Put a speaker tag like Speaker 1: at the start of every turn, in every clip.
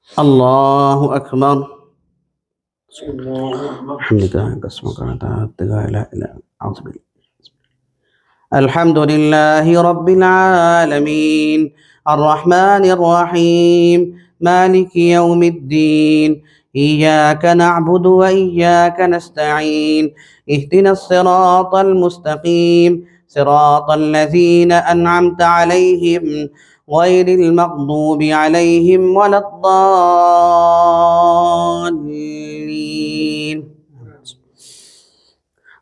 Speaker 1: الله أكبر. الحمد لله قسمك لا إله إلا أنت. الحمد لله رب العالمين الرحمن الرحيم مالك يوم الدين إياك نعبد وإياك نستعين اهدنا الصراط المستقيم صراط الذين أنعمت عليهم غير المغضوب عليهم ولا الضالين.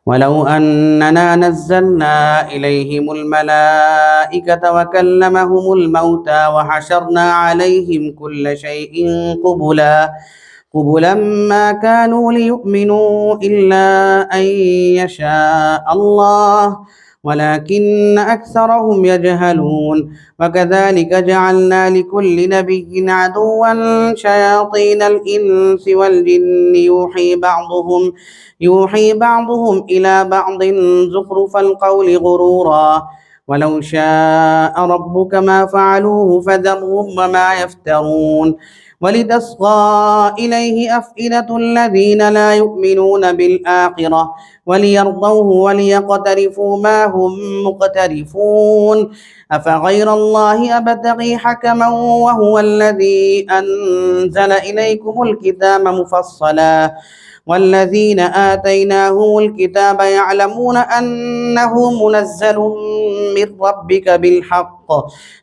Speaker 1: ولو أننا نزلنا إليهم الملائكة وكلمهم الموتى وحشرنا عليهم كل شيء قبلا ما كانوا ليؤمنوا إلا أن يشاء الله ولكن أكثرهم يجهلون. وكذلك جعلنا لكل نبي عدوا شياطين الإنس والجن يوحي بعضهم إلى بعض زخرف القول غرورا ولو شاء ربك ما فعلوه فذرهم وما يفترون. ولتصغى إليه أفئدة الذين لا يؤمنون بالآخرة وليرضوه وليقترفوا ما هم مقترفون. أفغير الله أبتغي حكما وهو الذي أنزل إليكم الكتاب مفصلا والذين آتيناهم الكتاب يعلمون أنه منزل من ربك بالحق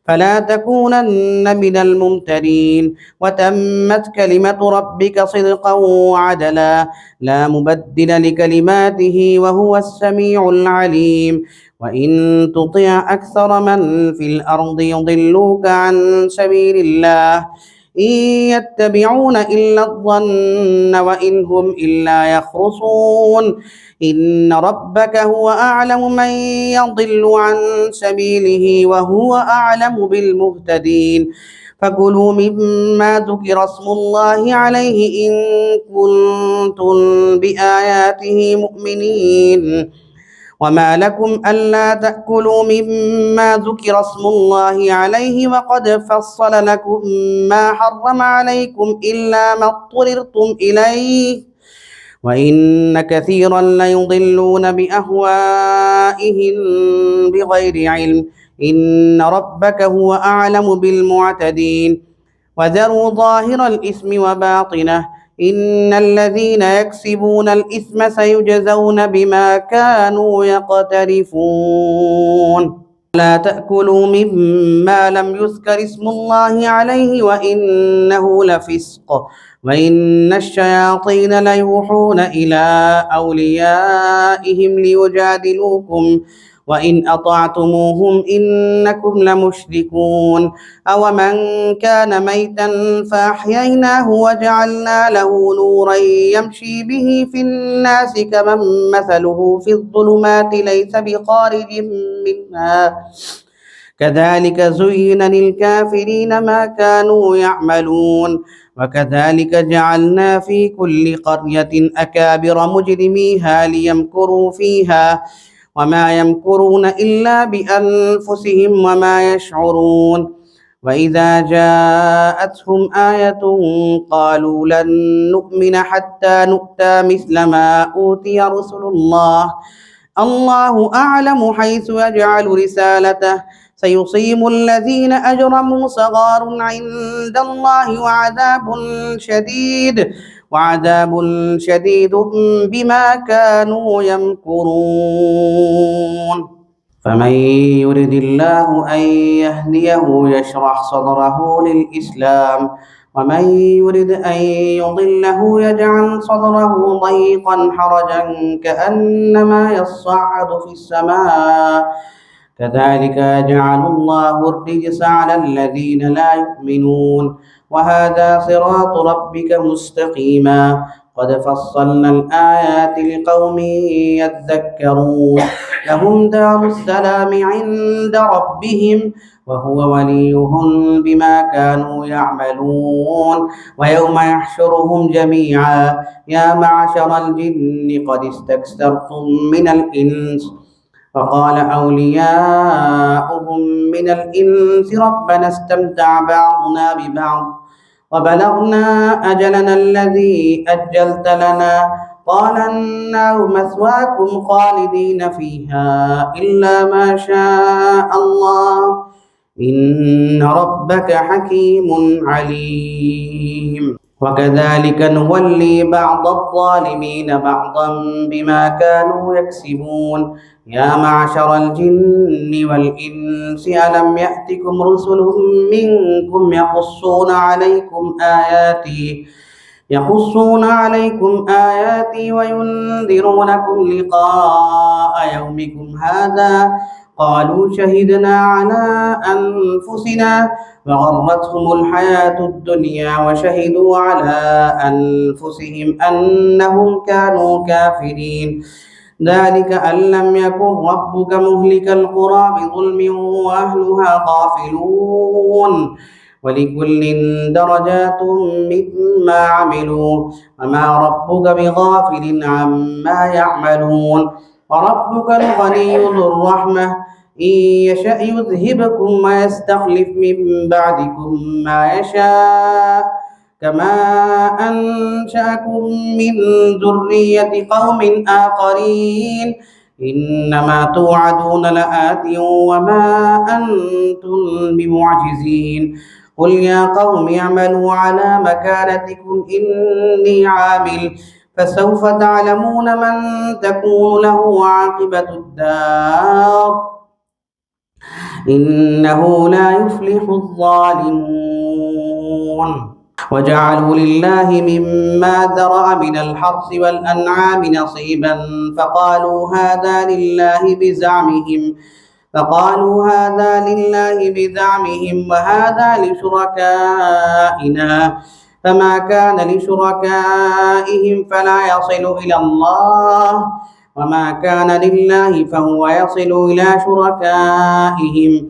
Speaker 1: فلا تكونن من الممترين. وتمت كلمة ربك صدقا وعدلا لا مبدل لكلماته وهو السميع العليم. وإن تطع أكثر من في الأرض يضلوك عن سبيل الله إن يتبعون إلا الظن وإن هم إلا يخرصون. إن ربك هو أعلم من يضل عن سبيله وهو أعلم بالمهتدين. فكلوا مما ذكر اسم الله عليه إن كنتم بآياته مؤمنين. وما لكم ألا تأكلوا مما ذكر اسم الله عليه وقد فصل لكم ما حرم عليكم إلا ما اضطررتم إليه وإن كثيرا ليضلون بأهوائهم بغير علم. إن ربك هو أعلم بالمعتدين. وذروا ظاهر الإثم وباطنه إن الذين يكسبون الإثم سيجزون بما كانوا يقترفون. لا تأكلوا مما لم يذكر اسم الله عليه وإنه لفسق وإن الشياطين ليوحون إلى أوليائهم ليجادلوكم وإن أطعتموهم إنكم لمشركون. أومن كان ميتا فأحييناه وجعلنا له نورا يمشي به في الناس كمن مثله في الظلمات ليس بخارج منها كذلك زين للكافرين ما كانوا يعملون. وكذلك جعلنا في كل قرية أكابر مجرميها ليمكروا فيها وما يمكرون إلا بأنفسهم وما يشعرون. وإذا جاءتهم آية قالوا لن نؤمن حتى نؤتى مثل ما أوتي رسل الله الله أعلم حيث يجعل رسالته سيصيب الذين أجرموا صغار عند الله وعذاب شديد بما كانوا يمكرون. فمن يرد الله أن يهديه يشرح صدره للإسلام ومن يرد أن يضله يجعل صدره ضيقا حرجا كأنما يصعد في السماء كذلك يجعل الله الرجس على الذين لا يؤمنون. وهذا صراط ربك مستقيما قد فصلنا الآيات لقوم يذكرون. لهم دار السلام عند ربهم وهو وليهم بما كانوا يعملون. ويوم يحشرهم جميعا يا معشر الجن قد استكثرتم من الإنس فقال أولياؤهم من الإنس ربنا استمتع بعضنا ببعض وبلغنا أجلنا الذي أجلت لنا قال النار مثواكم خالدين فيها إلا ما شاء الله إن ربك حكيم عليم. وكذلك نولي بعض الظالمين بعضا بما كانوا يكسبون. يا معشر الجن والإنس ألم يأتكم رسل منكم يقصون عليكم آياتي وينذرونكم لقاء يومكم هذا قالوا شهدنا على أنفسنا وغرتهم الحياة الدنيا وشهدوا على أنفسهم أنهم كانوا كافرين. ذلك أن لم يكن ربك مهلك القرى بظلم وأهلها غافلون. ولكل درجات مما عملوا وما ربك بغافل عما يعملون. وربك الغني ذو الرحمة إن يشأ يذهبكم ويستخلف من بعدكم ما يشاء كما أنشأكم من ذرية قوم آخرين إنما توعدون لآت وما أنتم بمعجزين. قل يا قوم اعملوا على مكانتكم إني عامل فسوف تعلمون من تكون له عاقبة الدار إنه لا يفلح الظالمون. وجعلوا لله مما ذرأ من الحرث والأنعام نصيبا فقالوا هذا لله بزعمهم وهذا لشركائنا فما كان لشركائهم فلا يصل إلى الله وما كان لله فهو يصل إلى شركائهم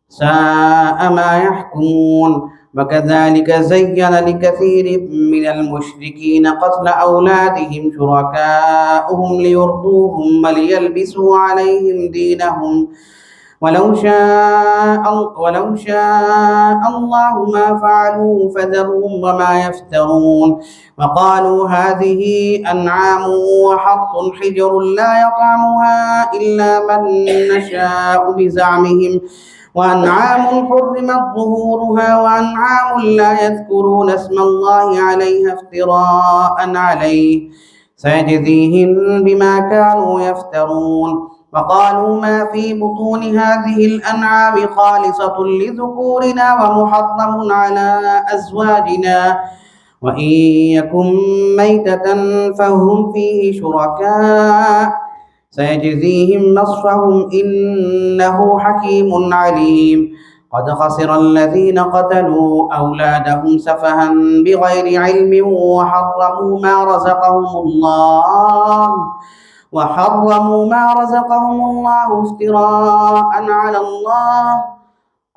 Speaker 1: ساء ما يحكمون. وكذلك زين لكثير من المشركين قتل أولادهم شركاؤهم ليرضوهم وليلبسوا عليهم دينهم ولو شاء الله ما فعلوه فذرهم وما يفترون. وقالوا هذه أنعام وحرث حجر لا يطعمها إلا من نشاء بزعمهم وأنعام حرمت ظهورها وأنعام لا يذكرون اسم الله عليها افتراء عليه سيجزيهم بما كانوا يفترون. وقالوا ما في بطون هذه الأنعام خالصة لذكورنا ومحرم على أزواجنا وإن يكن ميتة فهم فيه شركاء سيجزيهم نصفهم إنه حكيم عليم. قد خسر الذين قتلوا أولادهم سفها بغير علم وحرموا ما رزقهم الله افتراء على الله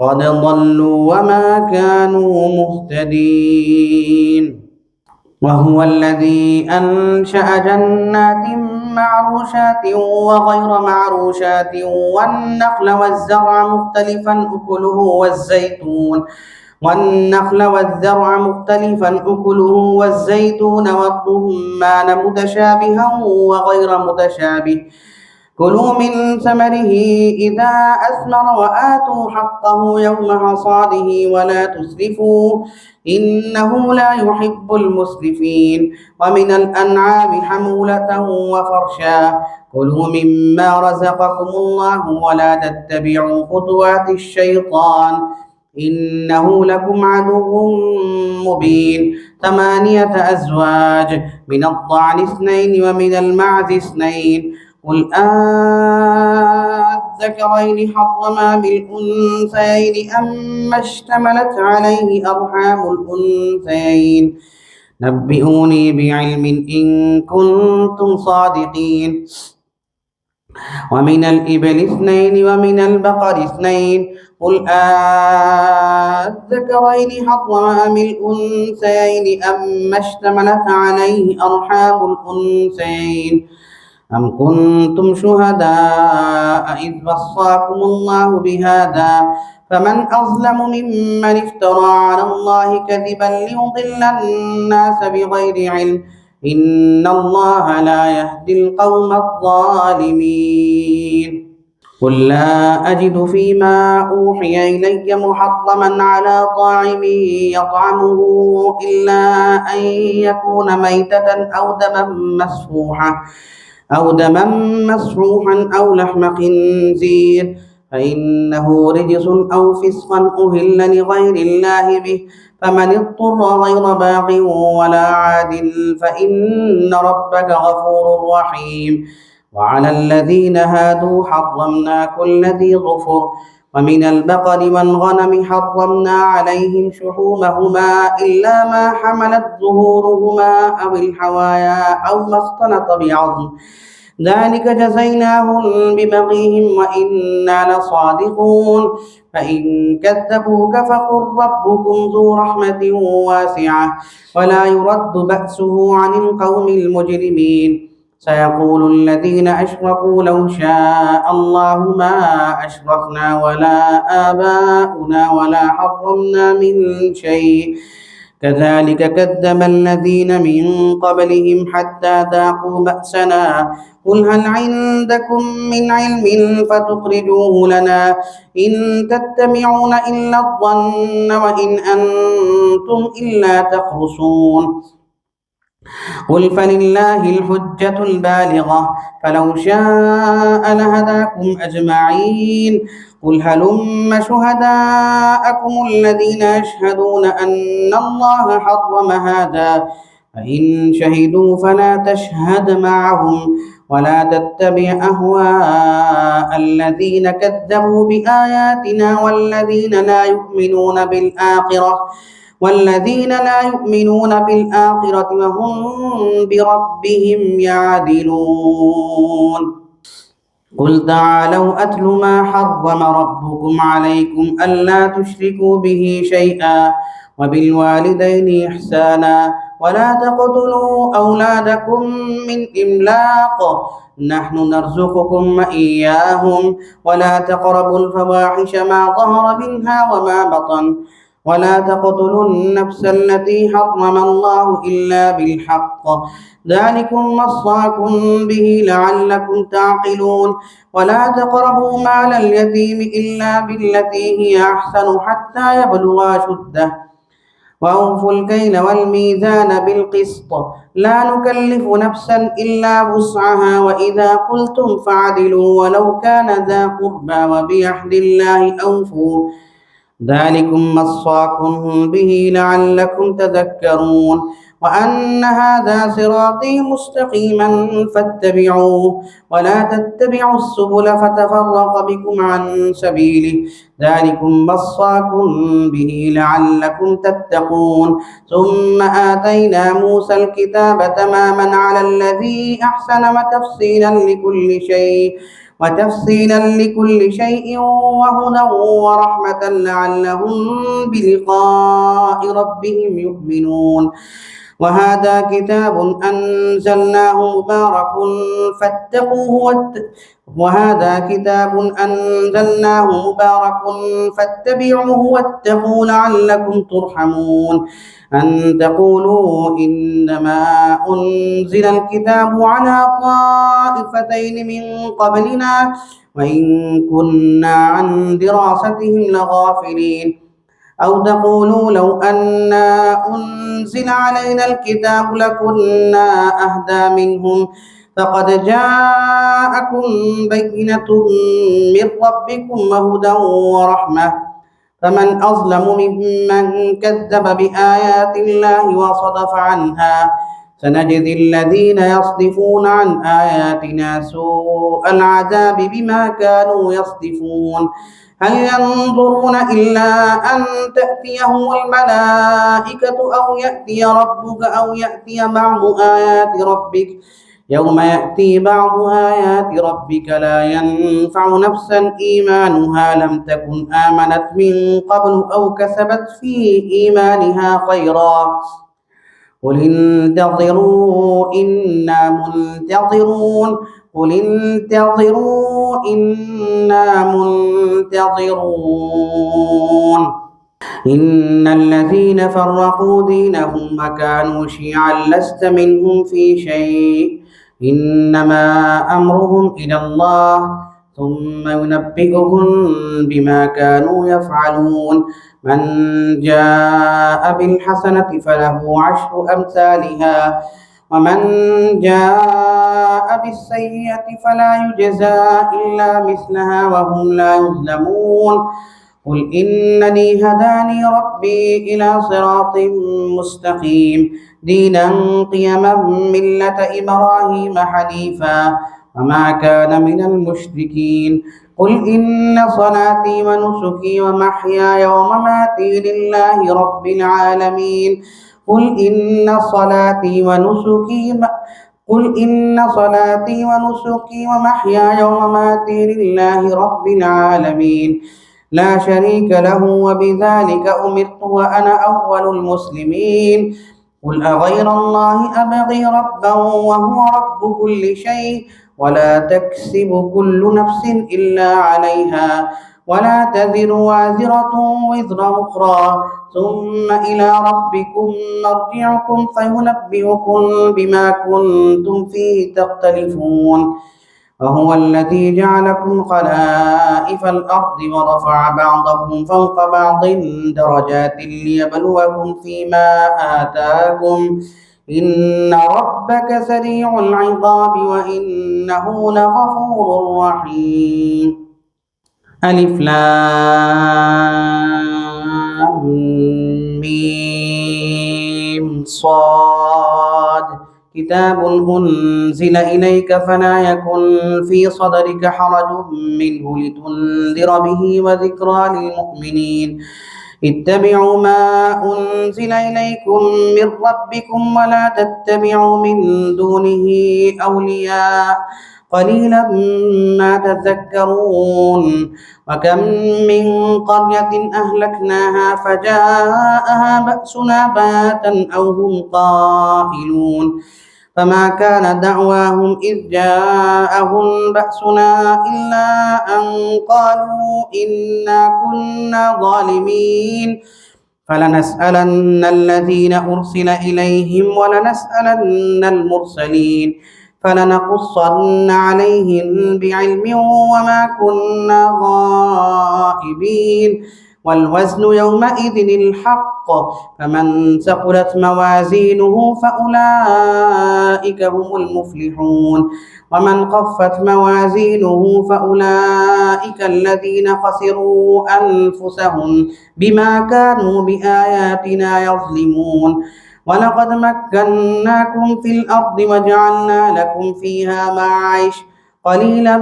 Speaker 1: قد ضلوا وما كانوا مهتدين. وهو الذي أنشأ جنات معروشات وغير معروشات والنخل والزرع مختلفا أكله والزيتون والرمان متشابها وغير متشابه كلوا من ثمره إذا أثمر وآتوا حقه يوم حصاده ولا تسرفوا إنه لا يحب المسرفين. ومن الأنعام حمولة وفرشا كلوا مما رزقكم الله ولا تتبعوا خطوات الشيطان إنه لكم عدو مبين. 8 أزواج من الضأن 2 ومن المعز 2 قل أذكرين حرم بالأنثيين أما اشتملت عليه أرحام الأنثيين نبئوني بعلم إن كنتم صادقين. ومن الإبل 2 ومن البقر 2 قل أذكرين حرم أم الأنثيين أما اشتملت عليه أرحام الأنثيين أم كنتم شهداء إذ وصاكم الله بهذا
Speaker 2: فمن أظلم ممن افترى على الله كذبا ليضل الناس بغير علم إن الله لا يهدي القوم الظالمين. قل لا أجد فيما أوحي إلي محرما على طاعم يطعمه إلا أن يكون ميتة أو دما مسفوحا أو لحم خنزير فإنه رجس أو فسقا أهل لغير الله به فمن اضطر غير باغ ولا عاد فإن ربك غفور رحيم. وعلى الذين هادوا حرمنا كل ذي ظفر ومن البقر والغنم حرمنا عليهم شحومهما إلا ما حملت ظهورهما أو الحوايا أو ما اختلط بعظم ذلك جزيناهم ببغيهم وإنا لصادقون. فإن كذبوك فقل ربكم ذو رحمة واسعة ولا يرد بأسه عن القوم المجرمين. سيقول الذين أشركوا لو شاء الله ما أشركنا ولا آباؤنا ولا حرمنا من شيء كذلك كذب الذين من قبلهم حتى ذاقوا بأسنا قل هل عندكم من علم فتخرجوه لنا إن تتبعون إلا الظن وإن أنتم إلا تخرصون. قل فلله الحجة البالغة فلو شاء لهداكم أجمعين. قل هلم شهداءكم الذين يشهدون أن الله حرم هذا فإن شهدوا فلا تشهد معهم ولا تتبع أهواء الذين كذبوا بآياتنا والذين لا يؤمنون بالآخرة وهم بربهم يعدلون. قل تعالوا أتل ما حرم ربكم عليكم ألا تشركوا به شيئا وبالوالدين إحسانا ولا تقتلوا أولادكم من إملاق نحن نرزقكم وإياهم ولا تقربوا الفواحش ما ظهر منها وما بطن ولا تقتلوا النفس التي حرم الله إلا بالحق ذلكم وصاكم به لعلكم تعقلون. ولا تقربوا مال اليتيم إلا بالتي هي أحسن حتى يبلغ أشده وأوفوا الكيل والميزان بالقسط لا نكلف نفسا إلا وسعها وإذا قلتم فاعدلوا ولو كان ذا قربى وبعهد الله أوفوا ذلكم وصاكم به لعلكم تذكرون. وأن هذا صراطي مستقيما فاتبعوه ولا تتبعوا السبل فتفرق بكم عن سبيله ذلكم وصاكم به لعلكم تتقون. ثم آتينا موسى الكتاب تماما على الذي أحسن وتفصيلا لكل شيء وهدى ورحمة لعلهم بلقاء ربهم يؤمنون. وهذا كتاب أنزلناه مبارك فاتبعوه واتقوا لعلكم ترحمون. أن تقولوا إنما أنزل الكتاب على طائفتين من قبلنا وإن كنا عن دراستهم لغافلين أو تقولوا لو أنا أنزل علينا الكتاب لكنا أهدى منهم فقد جاءكم بينة من ربكم وهدى ورحمة فمن أظلم ممن كذب بآيات الله وصدف عنها سنجزي الذين يصدفون عن آياتنا سوء العذاب بما كانوا يصدفون. هل ينظرون إلا أن تأتيهم الملائكة أو يأتي ربك أو يأتي بعض آيات ربك يوم يأتي بعض آيات ربك لا ينفع نفسا إيمانها لم تكن آمنت من قبل أو كسبت في إيمانها خيرا قل انتظروا إنا منتظرون قل انتظروا إنا منتظرون إن الذين فرقوا دينهم وكانوا شيعا لست منهم في شيء إنما أمرهم إلى الله ثم ينبئهم بما كانوا يفعلون من جاء بالحسنة فله عشر أمثالها ومن جاء بالسيئة فلا يجزى إلا مثلها وهم لا يظلمون قل إنني هداني ربي إلى صراط مستقيم دينا قيما ملة إبراهيم حنيفا وما كان من المشركين قل إن صلاتي ونسكي ومحياي ومماتي لله رب العالمين قل إن صلاتي ونسكي ومحياي ومماتي لله رب العالمين لا شريك له وبذلك أمرت وأنا أول المسلمين قل أغير الله أبغي ربا وهو رب كل شيء ولا تكسب كل نفس إلا عليها ولا تزر وازرة وزر أخرى ثم إلى ربكم مرجعكم فينبئكم بما كنتم فيه تختلفون وهو الذي جعلكم خلائف الأرض ورفع بعضكم فوق بعض درجات ليبلوكم فيما آتاكم إن ربك سريع العقاب وإنه لغفور رحيم ألف لام ميم صاد كتاب أنزل إليك فلا يكن في صدرك حرج منه لتنذر به وذكرى للمؤمنين اتبعوا ما أنزل إليكم من ربكم ولا تتبعوا من دونه أولياء قليلا ما تذكرون وكم من قرية أهلكناها فجاءها بأسنا بياتا أو هم قائلون فما كان دعواهم إذ جاءهم بأسنا إلا أن قالوا إنا كنا ظالمين فلنسألن الذين أرسل إليهم ولنسألن المرسلين فلنقصن عليهم بعلم وما كنا غائبين والوزن يومئذ الحق فمن ثقلت موازينه فأولئك هم المفلحون ومن خفت موازينه فأولئك الذين خسروا أنفسهم بما كانوا بآياتنا يظلمون ولقد مكناكم في الأرض وجعلنا لكم فيها معايش قليلا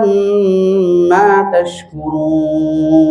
Speaker 2: ما تشكرون